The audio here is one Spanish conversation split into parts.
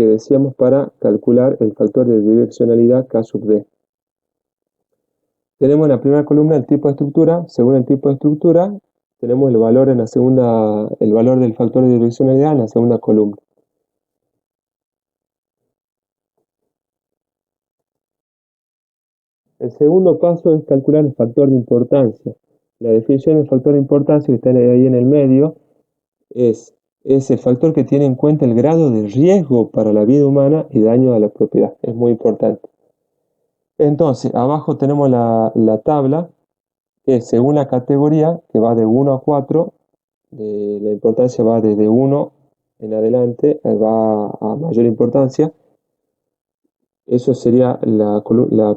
que decíamos para calcular el factor de direccionalidad K sub D. Tenemos en la primera columna el tipo de estructura. Según el tipo de estructura, tenemos el valor en la segunda, el valor del factor de direccionalidad en la segunda columna. El segundo paso es calcular el factor de importancia. La definición del factor de importancia que está ahí en el medio es el factor que tiene en cuenta el grado de riesgo para la vida humana y daño a la propiedad. Es muy importante. Entonces, abajo tenemos la tabla, que según la categoría, que va de 1 a 4, la importancia va desde 1 en adelante, va a mayor importancia. Eso sería la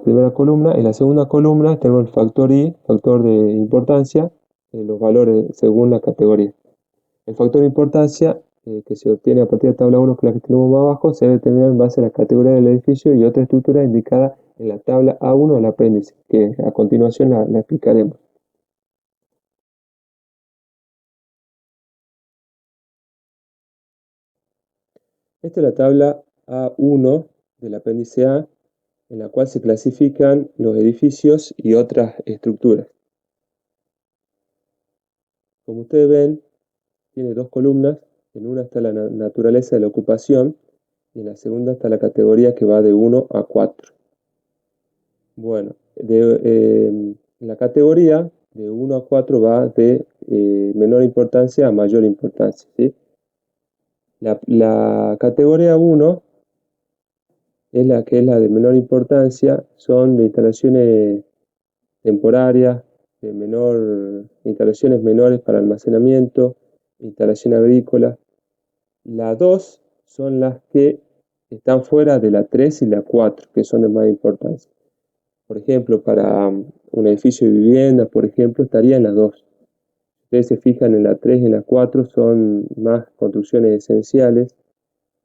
primera columna. En la segunda columna tenemos el factor I, factor de importancia, los valores según la categoría. El factor de importancia que se obtiene a partir de la tabla 1, que es la que tenemos más abajo, se debe determinar en base a la categoría del edificio y otra estructura indicada en la tabla A1 del apéndice, que a continuación la explicaremos. Esta es la tabla A1 del apéndice A, en la cual se clasifican los edificios y otras estructuras. Como ustedes ven, tiene dos columnas. En una está la naturaleza de la ocupación y en la segunda está la categoría que va de 1 a 4. Bueno, la categoría de 1 a 4 va de menor importancia a mayor importancia, ¿sí? La categoría 1 es la que es la de menor importancia, son de instalaciones temporarias, instalaciones menores para almacenamiento, instalación agrícola. La 2 son las que están fuera de la 3 y la 4, que son de más importancia. Por ejemplo, para un edificio de vivienda, por ejemplo, estaría en la 2. Ustedes se fijan en la 3 y en la 4, son más construcciones esenciales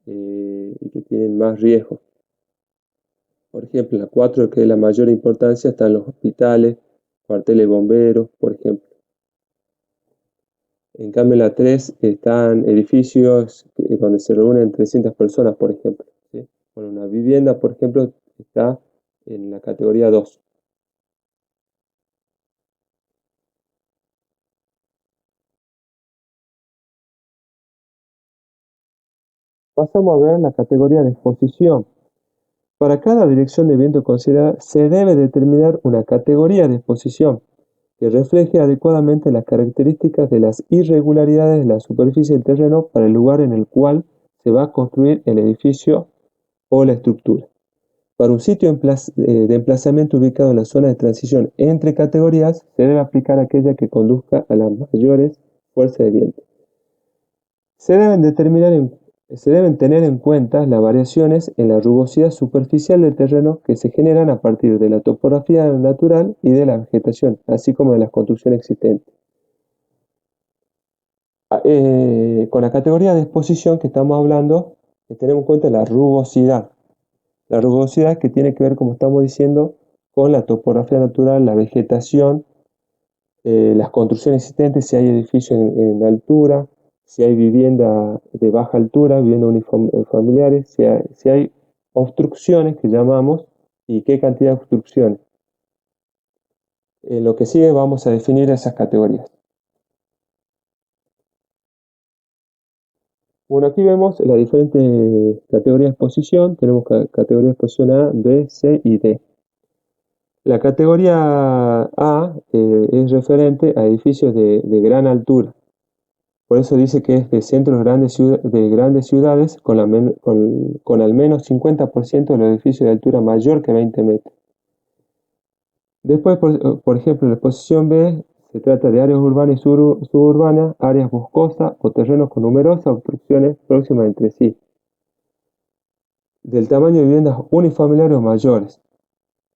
y que tienen más riesgo. Por ejemplo, en la 4, que es la mayor importancia, están los hospitales, cuarteles de bomberos, por ejemplo. En cambio, en la 3 están edificios donde se reúnen 300 personas, por ejemplo, ¿sí? Bueno, una vivienda, por ejemplo, está en la categoría 2. Pasamos a ver la categoría de exposición. Para cada dirección de viento considerada, se debe determinar una categoría de exposición que refleje adecuadamente las características de las irregularidades de la superficie del terreno para el lugar en el cual se va a construir el edificio o la estructura. Para un sitio de emplazamiento ubicado en la zona de transición entre categorías, se debe aplicar aquella que conduzca a las mayores fuerzas de viento. Se deben tener en cuenta las variaciones en la rugosidad superficial del terreno que se generan a partir de la topografía natural y de la vegetación, así como de las construcciones existentes. Con la categoría de exposición que estamos hablando, tenemos en cuenta la rugosidad. La rugosidad que tiene que ver, como estamos diciendo, con la topografía natural, la vegetación, las construcciones existentes, si hay edificios en altura, si hay vivienda de baja altura, viviendas unifamiliares, si hay obstrucciones que llamamos y qué cantidad de obstrucciones. En lo que sigue vamos a definir esas categorías. Bueno, aquí vemos las diferentes categorías de exposición. Tenemos categoría de exposición A, B, C y D. La categoría A es referente a edificios de gran altura. Por eso dice que es de centros de grandes ciudades con al menos 50% de los edificios de altura mayor que 20 metros. Después, por ejemplo, la exposición B se trata de áreas urbanas y suburbanas, áreas boscosas o terrenos con numerosas obstrucciones próximas entre sí, del tamaño de viviendas unifamiliares o mayores.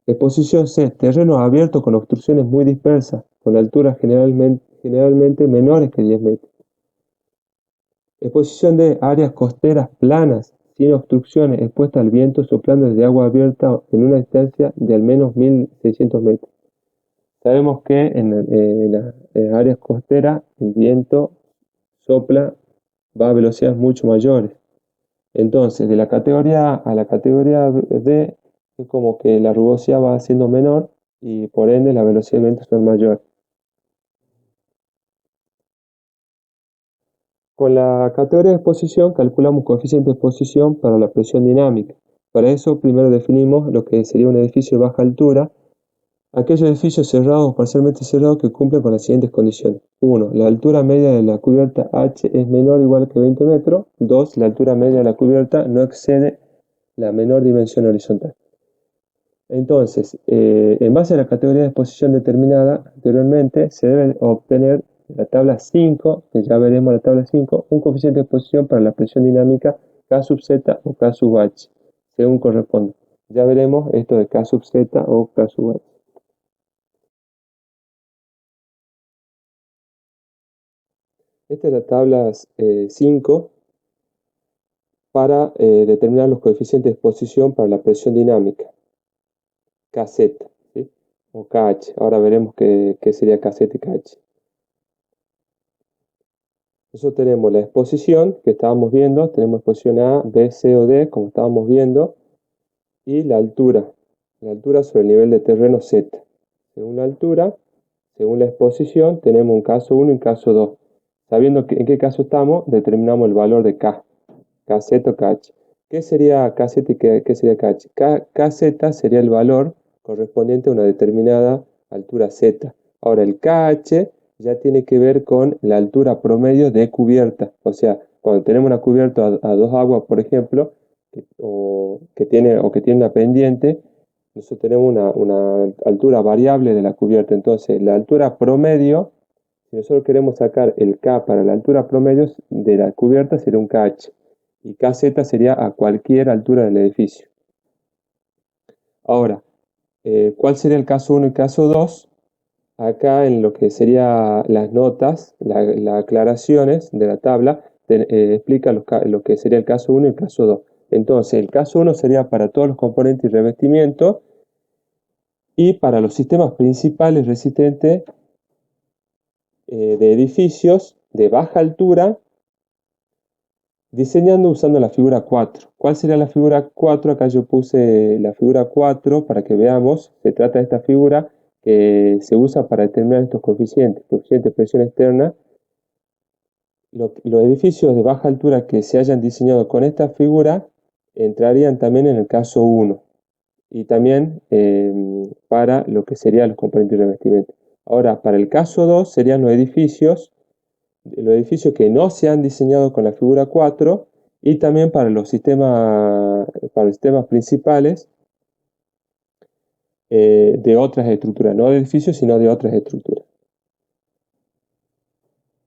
Exposición C, terrenos abiertos con obstrucciones muy dispersas, con alturas generalmente menores que 10 metros. Exposición D, áreas costeras planas, sin obstrucciones, expuestas al viento soplando desde agua abierta en una distancia de al menos 1600 metros. Sabemos que en las áreas costeras el viento sopla, va a velocidades mucho mayores. Entonces, de la categoría A a la categoría D, es como que la rugosidad va siendo menor y por ende la velocidad del viento son mayor. Con la categoría de exposición calculamos coeficiente de exposición para la presión dinámica. Para eso primero definimos lo que sería un edificio de baja altura, aquellos edificios cerrados o parcialmente cerrados que cumplen con las siguientes condiciones. 1. La altura media de la cubierta H es menor o igual que 20 metros. 2. La altura media de la cubierta no excede la menor dimensión horizontal. Entonces, en base a la categoría de exposición determinada anteriormente, se debe obtener en la tabla 5, que ya veremos la tabla 5, un coeficiente de exposición para la presión dinámica K sub Z o K sub H, según corresponda. Ya veremos esto de K sub Z o K sub H. Esta es la tabla 5 para determinar los coeficientes de exposición para la presión dinámica, KZ, ¿sí? O KH. Ahora veremos qué sería KZ y KH. Nosotros tenemos la exposición que estábamos viendo, tenemos exposición A, B, C o D, como estábamos viendo, y la altura sobre el nivel de terreno Z. Según la altura, según la exposición, tenemos un caso 1 y un caso 2. Sabiendo en qué caso estamos, determinamos el valor de K, KZ o KH. ¿Qué sería KZ y qué sería KH? KZ sería el valor correspondiente a una determinada altura Z. Ahora, el KH ya tiene que ver con la altura promedio de cubierta. O sea, cuando tenemos una cubierta a dos aguas, por ejemplo, que tiene una pendiente, nosotros tenemos una altura variable de la cubierta. Entonces, la altura promedio, si nosotros queremos sacar el K para la altura promedio de la cubierta, sería un KH. Y KZ sería a cualquier altura del edificio. Ahora, ¿cuál sería el caso 1 y caso 2? Acá en lo que serían las notas, las aclaraciones de la tabla, explica lo que sería el caso 1 y el caso 2. Entonces, el caso 1 sería para todos los componentes y revestimientos y para los sistemas principales resistentes de edificios de baja altura, diseñando usando la figura 4. ¿Cuál sería la figura 4? Acá yo puse la figura 4 para que veamos. Se trata de esta figura que se usa para determinar estos coeficientes. Coeficiente de presión externa. Los edificios de baja altura que se hayan diseñado con esta figura entrarían también en el caso 1 y también para lo que serían los componentes de revestimiento. Ahora, para el caso 2 serían los edificios que no se han diseñado con la figura 4 y también para los sistemas principales de otras estructuras, no de edificios, sino de otras estructuras.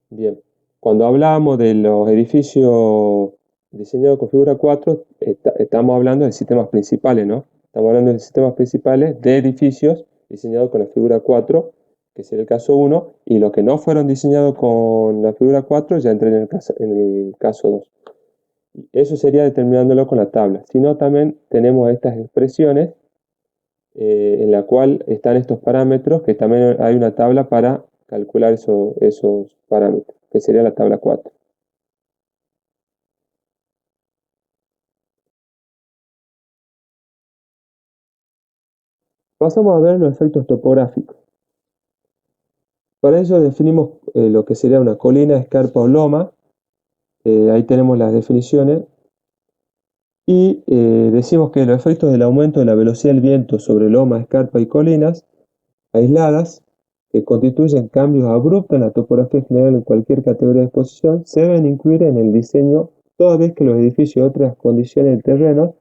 Bien, cuando hablamos de los edificios diseñados con figura 4, estamos hablando de sistemas principales, ¿no? Estamos hablando de sistemas principales de edificios diseñados con la figura 4, que sería el caso 1, y los que no fueron diseñados con la figura 4 ya entran en el caso 2. Eso sería determinándolo con la tabla. Si no, también tenemos estas expresiones en la cual están estos parámetros, que también hay una tabla para calcular esos parámetros, que sería la tabla 4. Pasamos a ver los efectos topográficos. Para ello definimos lo que sería una colina, escarpa o loma. Ahí tenemos las definiciones. Y decimos que los efectos del aumento de la velocidad del viento sobre loma, escarpa y colinas aisladas, que constituyen cambios abruptos en la topografía general en cualquier categoría de exposición, se deben incluir en el diseño toda vez que los edificios y otras condiciones del terreno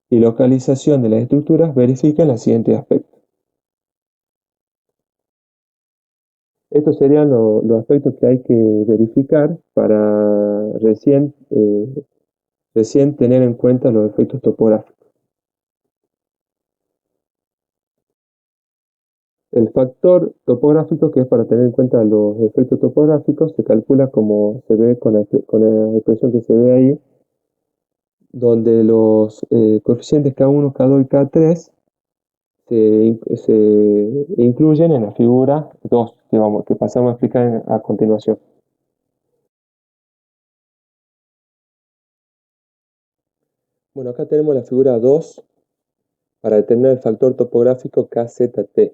y localización de las estructuras verifiquen los siguientes aspectos. Estos serían los aspectos que hay que verificar para recién tener en cuenta los efectos topográficos. El factor topográfico, que es para tener en cuenta los efectos topográficos, se calcula como se ve con la expresión que se ve ahí, donde los coeficientes K1, K2 y K3 se incluyen en la figura 2 que pasamos a explicar a continuación. Bueno, acá tenemos la figura 2 para determinar el factor topográfico KZT.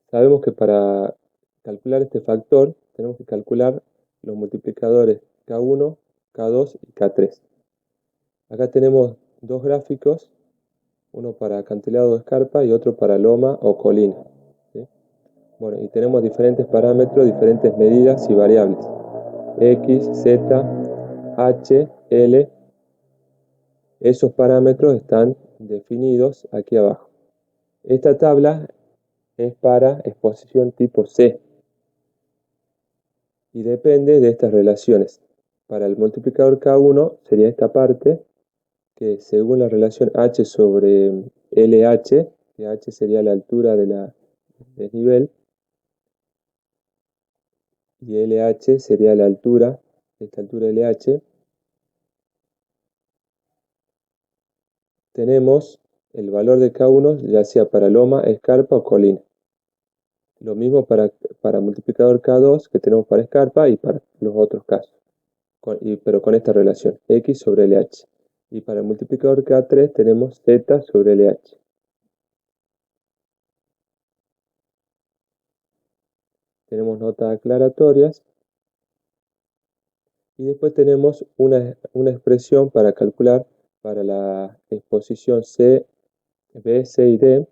Sabemos que para calcular este factor tenemos que calcular los multiplicadores K1, K2 y K3. Acá tenemos dos gráficos, uno para acantilado o escarpa y otro para loma o colina, ¿sí? Bueno, y tenemos diferentes parámetros, diferentes medidas y variables. X, Z, H, L. Esos parámetros están definidos aquí abajo. Esta tabla es para exposición tipo C y depende de estas relaciones. Para el multiplicador K1 sería esta parte, que según la relación H sobre LH, que H sería la altura del desnivel, y LH sería la altura, esta altura LH, tenemos el valor de K1 ya sea para loma, escarpa o colina. Lo mismo para multiplicador K2 que tenemos para escarpa y para los otros casos, pero con esta relación, X sobre LH. Y para el multiplicador K3 tenemos Z sobre LH. Tenemos notas aclaratorias. Y después tenemos una expresión para calcular para la exposición C, B, C y D,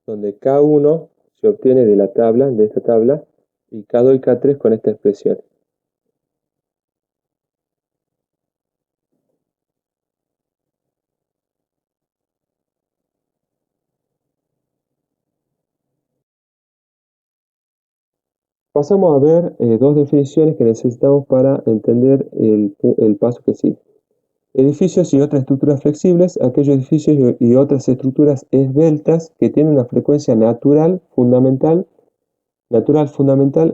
donde K1 se obtiene de la tabla, de esta tabla, y K2 y K3 con esta expresión. Pasamos a ver dos definiciones que necesitamos para entender el paso que sigue. Edificios y otras estructuras flexibles, aquellos edificios y otras estructuras esbeltas que tienen una frecuencia natural fundamental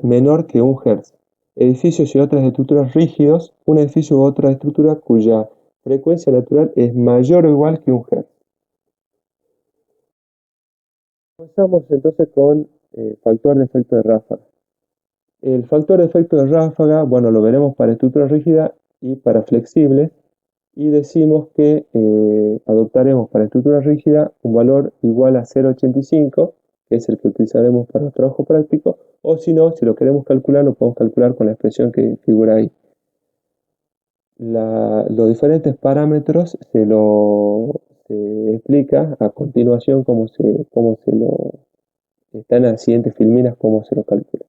menor que 1 Hz. Edificios y otras estructuras rígidos, un edificio u otra estructura cuya frecuencia natural es mayor o igual que 1 Hz. Comenzamos entonces con factor de efecto de ráfaga. El factor de efecto de ráfaga, bueno, lo veremos para estructuras rígidas y para flexibles, y decimos que adoptaremos para estructura rígida un valor igual a 0,85, que es el que utilizaremos para nuestro trabajo práctico, o si no, si lo queremos calcular, lo podemos calcular con la expresión que figura ahí. Los diferentes parámetros se explica a continuación cómo se lo están en las siguientes filminas, cómo se lo calcula.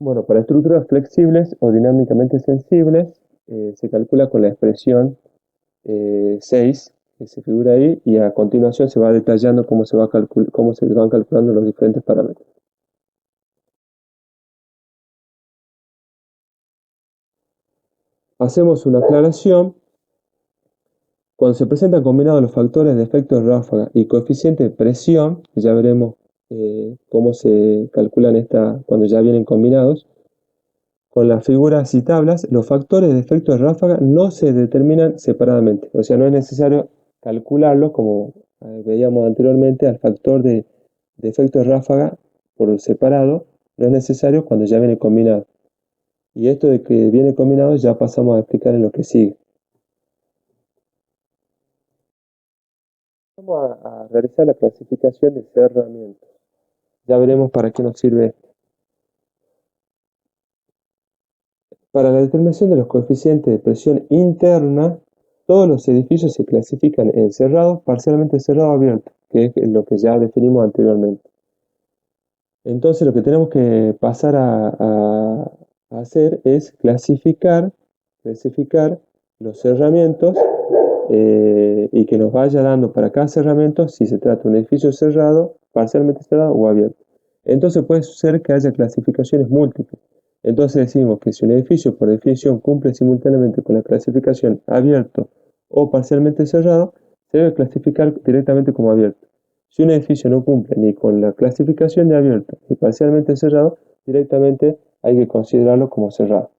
Bueno, para estructuras flexibles o dinámicamente sensibles, se calcula con la expresión 6 que se figura ahí, y a continuación se va detallando cómo se van calculando los diferentes parámetros. Hacemos una aclaración. Cuando se presentan combinados los factores de efecto de ráfaga y coeficiente de presión, que ya veremos cómo se calculan cuando ya vienen combinados, con las figuras y tablas, los factores de efecto de ráfaga no se determinan separadamente. O sea, no es necesario calcularlos como veíamos anteriormente al factor de efecto de ráfaga por separado. No es necesario cuando ya viene combinado. Y esto de que viene combinado ya pasamos a explicar en lo que sigue. Vamos a realizar la clasificación de cerramientos. Ya veremos para qué nos sirve. Para la determinación de los coeficientes de presión interna, todos los edificios se clasifican en cerrado, parcialmente cerrado o abierto, que es lo que ya definimos anteriormente. Entonces lo que tenemos que pasar a hacer es clasificar los cerramientos y que nos vaya dando para cada cerramiento si se trata de un edificio cerrado, parcialmente cerrado o abierto. Entonces puede ser que haya clasificaciones múltiples. Entonces decimos que si un edificio por definición cumple simultáneamente con la clasificación abierto o parcialmente cerrado, se debe clasificar directamente como abierto. Si un edificio no cumple ni con la clasificación de abierto ni parcialmente cerrado, directamente hay que considerarlo como cerrado.